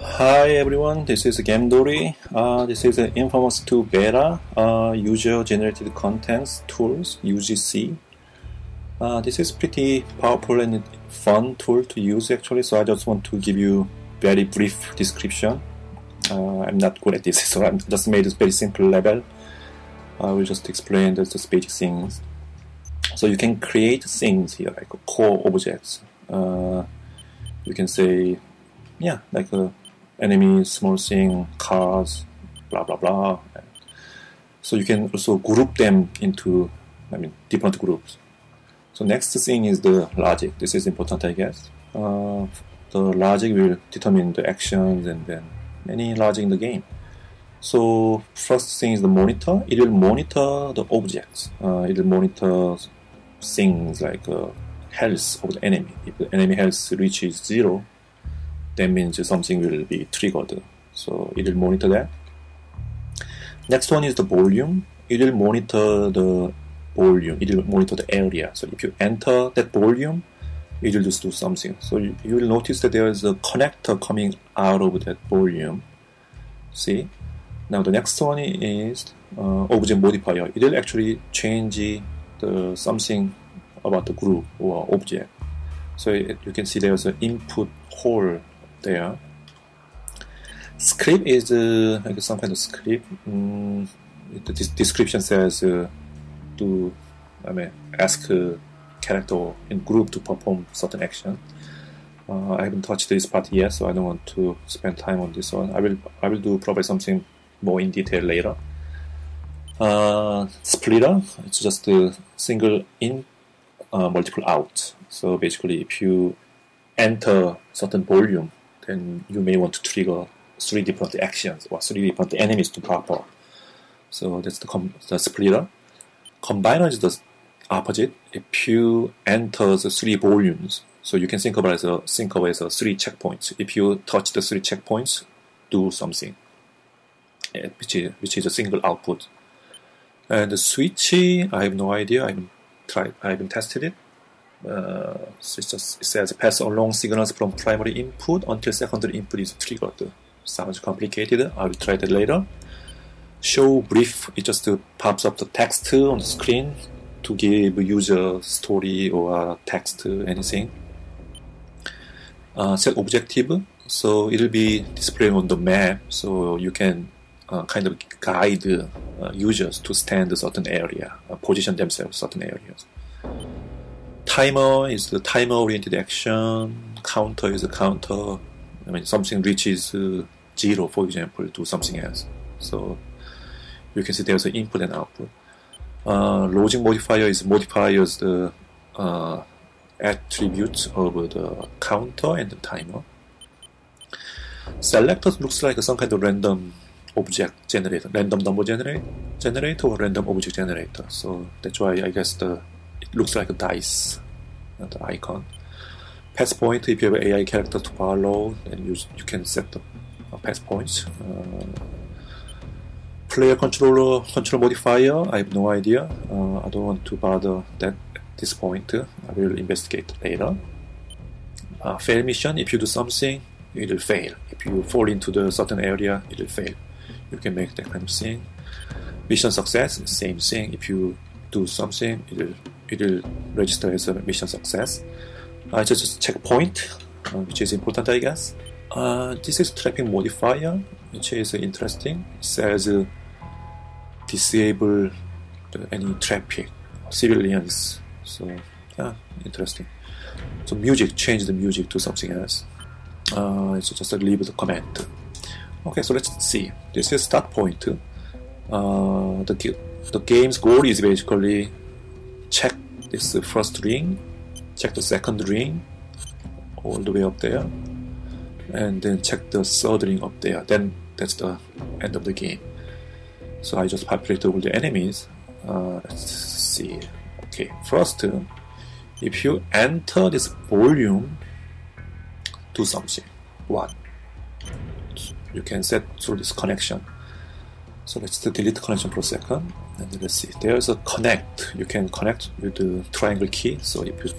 Hi everyone, this is Gamdori. This is an Infamous 2 beta user generated contents tools UGC. This is pretty powerful and fun tool to use actually, so I just want to give you very brief description. I'm not good at this, so I just made this very simple level. I will just explain the basic things. So you can create things here like core objects. You can say, yeah, like a enemies, small thing, cars, blah blah blah. So you can also group them into, different groups. So next thing is the logic. This is important, I guess. The logic will determine the actions and then any logic in the game. So first thing is the monitor. It will monitor the objects. It will monitor things like health of the enemy. If the enemy health reaches 0, that means something will be triggered. So it will monitor that. Next one is the volume. It will monitor the volume. It will monitor the area. So if you enter that volume, it will just do something. So you will notice that there is a connector coming out of that volume. See? Now the next one is object modifier. It will actually change the something about the group or object. So you can see there's an input hole there. Script is like some kind of script. The description says ask a character in group to perform certain action. I haven't touched this part yet, so I don't want to spend time on this one. I will do probably something more in detail later. Splitter, it's just a single in, multiple out. So basically, if you enter certain volume, then you may want to trigger 3 different actions or 3 different enemies to pop up. So that's the splitter. Combiner is the opposite. If you enter the 3 volumes, so you can think of it as 3 checkpoints. If you touch the 3 checkpoints, do something, which is a single output. And the switch, I have no idea. I haven't tested it. It says pass along signals from primary input until secondary input is triggered. Sounds complicated. I will try that later. Show brief. It just pops up the text on the screen to give user story or text, anything. Set objective. So it will be displayed on the map, so you can kind of guide users to stand a certain area, position themselves in certain areas. Timer is the timer-oriented action. Counter is a counter. Something reaches 0, for example, do something else. So you can see there's an input and output. Logic modifier modifies the attributes of the counter and the timer. Selector looks like some kind of random object generator, random number generator or random object generator. So that's why I guess it looks like a dice, the icon. Pass point, if you have an AI character to follow, then you can set the pass points. Player control modifier, I have no idea. I don't want to bother that at this point. I will investigate later. Fail mission, if you do something, it will fail. If you fall into the certain area, it will fail. You can make that kind of thing. Mission success, same thing. If you do something, it will register as a mission success. It's just checkpoint, which is important, I guess. This is trapping modifier, which is interesting. It says disable any traffic, civilians. So yeah, interesting. So music, change the music to something else. It's just leave the command. Okay, so let's see. This is start point. The game's goal is basically check this first ring, check the second ring, all the way up there, and then check the third ring up there. Then that's the end of the game. So I just populate all the enemies. Let's see. Okay, first, if you enter this volume, do something. What? You can set through this connection. So let's delete the connection for a second. And let's see. There's a connect. You can connect with the triangle key. So if you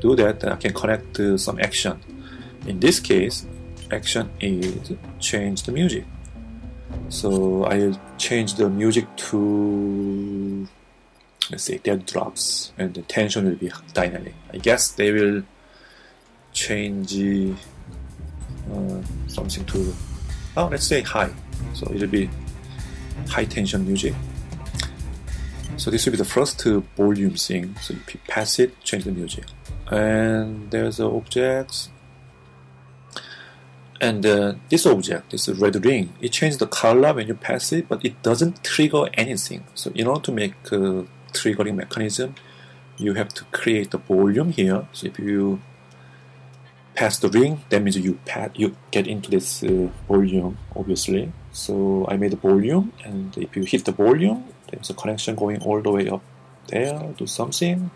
do that, then I can connect some action. In this case, action is change the music. So I'll change the music to, let's say, dead drops, and the tension will be dynamic. I guess they will change something to, let's say high. So it'll be high tension music. So this will be the first volume thing. So if you pass it, change the music. And there's objects. And this object, this red ring, it changes the color when you pass it, but it doesn't trigger anything. So in order to make a triggering mechanism, you have to create the volume here. So if you pass the ring, that means you get into this volume, obviously. So I made the volume, and if you hit the volume, there's a connection going all the way up there to something.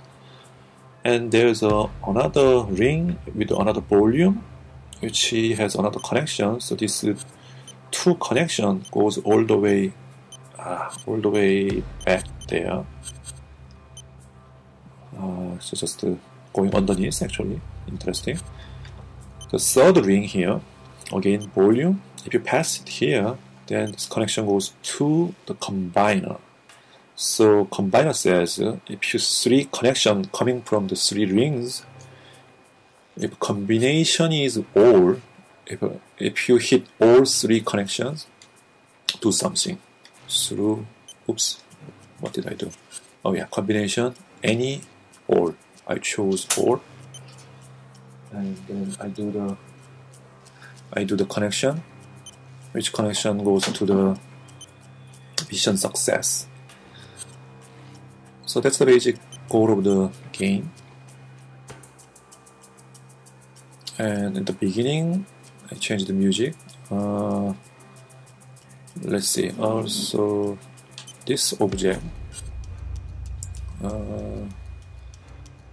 And there's another ring with another volume, which has another connection. So this two connection goes all the way back there. So just going underneath, actually. Interesting. The third ring here, again volume. If you pass it here, then this connection goes to the combiner. So combiner says if you three connection coming from the three rings, if combination is all, if you hit all three connections, do something through. Oops, what did I do? Oh yeah, combination, any, all. I chose all, and then I do the connection, which connection goes to the mission success. So that's the basic goal of the game. And in the beginning, I changed the music. Let's see. Also, this object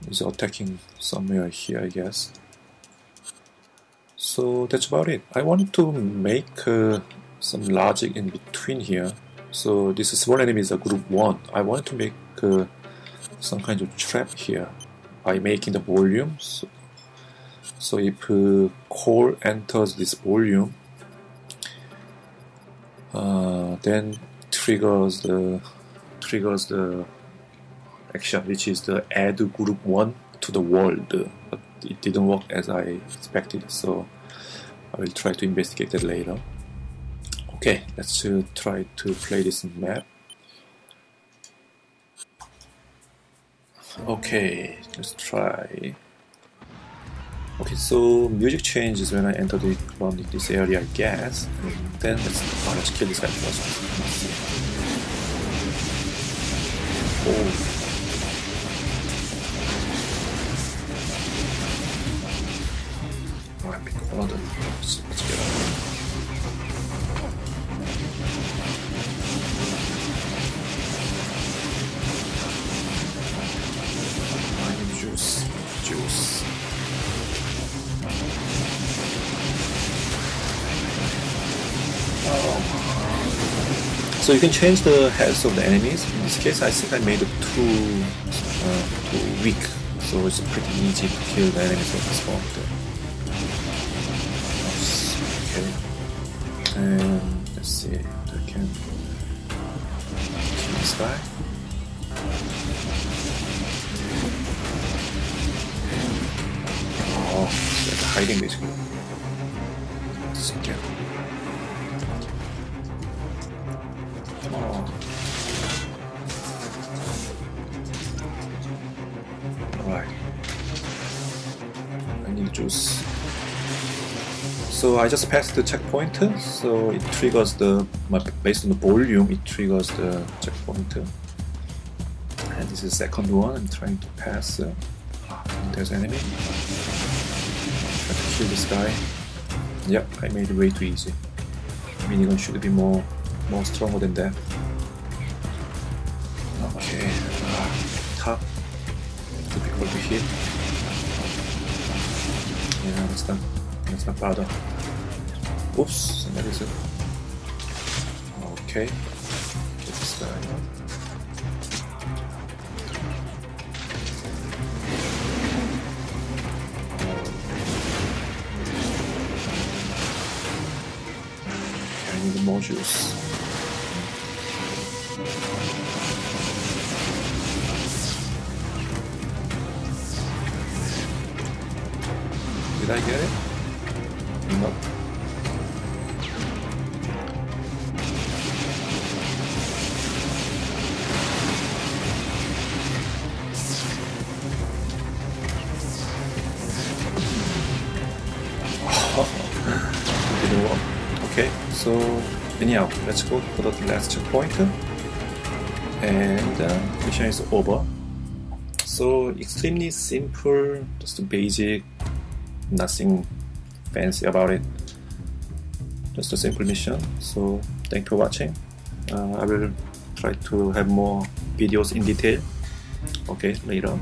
is attacking somewhere here, I guess. So that's about it. I want to make some logic in between here. So this small enemy is a group 1. I want to make some kind of trap here by making the volume. So if coal enters this volume, then triggers the action, which is the add group 1 to the world. But it didn't work as I expected, so I will try to investigate that later. Okay, let's try to play this map. Okay, let's try. Okay, so music changes when I enter around this area, I guess. And then let's kill this guy first. Oh. Alright, pick up another. Let's get out. I need juice. So you can change the health of the enemies. In this case, I think I made it too weak, so it's pretty easy to kill the enemies at this point. Okay, and let's see if I can kill this guy. Oh, it's like hiding basically. Let's get. Alright. I need juice. So I just passed the checkpoint, so it triggers based on the volume, it triggers the checkpoint. And this is the second one I'm trying to pass. There's an enemy. Try to kill this guy. Yep, I made it way too easy. Minigun should be more stronger than that. Okay, top. Difficult to hit. Yeah, let's not bother. Oops, somebody's in. Okay, get this guy. need modules. Did I get it? Nope. Didn't work. Okay, so anyhow, let's go for the last checkpoint, and mission is over. So extremely simple, just basic, nothing fancy about it. Just a simple mission. So thank you for watching. I will try to have more videos in detail. Okay, later.